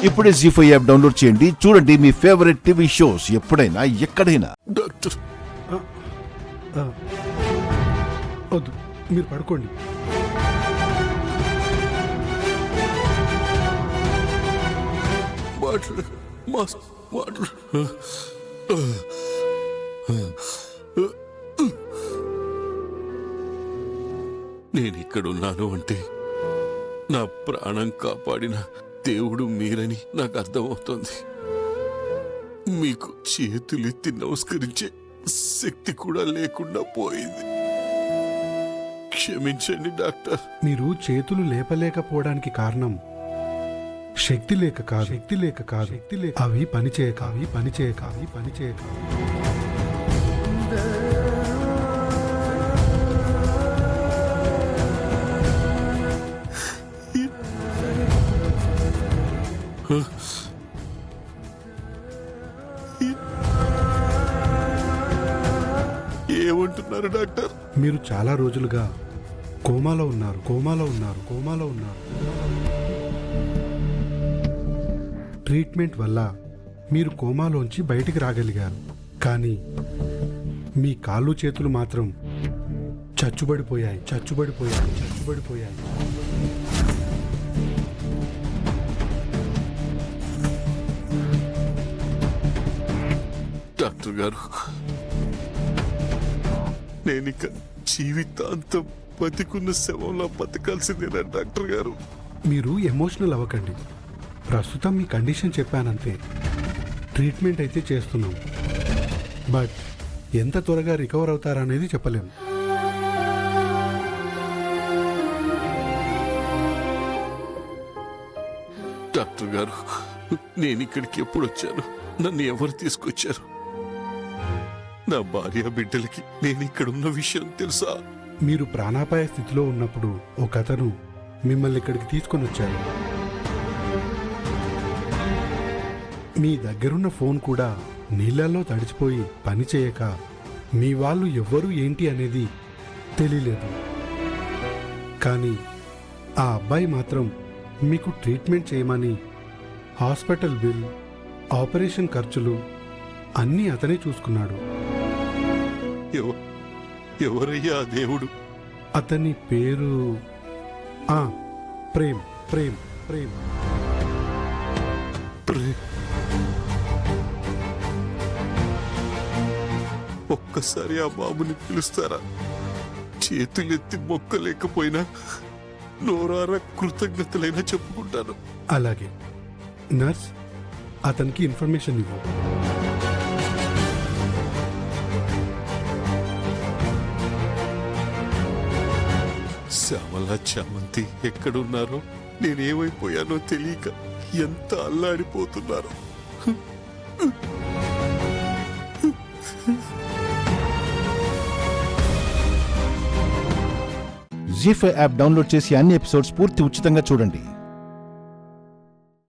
ఇప్పుడే జీ5 app download చేయండి. చూడండి మీ ఫేవరెట్ టీవీ షోస్ ఎప్పుడైనా ఎక్కడైనా. డాక్టర్ వద్దు, మీరు పడుకోండి. నేనిక్కడున్నాను అంటే నా ప్రాణం కాపాడిన దేవుడు మీరని నాకు అర్థమవుతోంది. మీకు చేతులెత్తి నమస్కరించే శక్తి కూడా లేకుండా పోయింది. క్షమించండి డాక్టర్. మీరు చేతులు లేపలేకపోవడానికి కారణం శక్తి లేక కాదు. అవి పనిచేయక. ఏమంటున్నారు డాక్టర్? మీరు చాలా రోజులుగా కోమాలో ఉన్నారు. ట్రీట్మెంట్ వల్ల మీరు కోమాలోంచి బయటికి రాగలిగారు. కానీ మీ కాళ్ళు చేతులు మాత్రం చచ్చుబడిపోయాయి. డాక్టర్ గారు, నేనిక జీవితాంతం బతికున్న శవంలో బతకాల్సిందేనా డాక్టర్ గారు? మీరు ఎమోషనల్ అవ్వకండి. ప్రస్తుతం మీ కండిషన్ చెప్పానంతే. ట్రీట్మెంట్ అయితే చేస్తున్నాం, బట్ ఎంత త్వరగా రికవర్ అవుతారనేది చెప్పలేము. డాక్టర్ గారు, నేనిక్కడికి ఎప్పుడు వచ్చాను? నన్ను ఎవరు తీసుకొచ్చారు? నా భార్య బిడ్డలకి నేనిక్కడున్న విషయం తెలుసా? మీరు ప్రాణాపాయ స్థితిలో ఉన్నప్పుడు ఒకతను మిమ్మల్ని ఇక్కడికి తీసుకొని వచ్చారు. మీ దగ్గరున్న ఫోన్ కూడా నీళ్లలో తడిచిపోయి పనిచేయక మీ వాళ్ళు ఎవ్వరూ ఏంటి అనేది తెలియలేదు. కానీ ఆ అబ్బాయి మాత్రం మీకు ట్రీట్మెంట్ చేయమని హాస్పిటల్ బిల్, ఆపరేషన్ ఖర్చులు అన్నీ అతనే చూసుకున్నాడు. ఎవరయ్యా దేవుడు? అతని పేరు ప్రేమ్. ఒక్కసారి ఆ బాబుని పిలుస్తారా? చేతులెత్తి మొక్కలేకపోయినా నోరారా కృతజ్ఞతలైనా చెప్పుకుంటాను. అలాగే. నర్స్, అతనికి ఇన్ఫర్మేషన్ ఇవ్వు. శ్యామల చామంతి ఎక్కడున్నారో, నేనేమైపోయానో తెలియక ఎంత అల్లాడిపోతున్నారో. జీ5 యాప్ డౌన్లోడ్ చేసి అన్ని ఎపిసోడ్స్ పూర్తి ఉచితంగా చూడండి.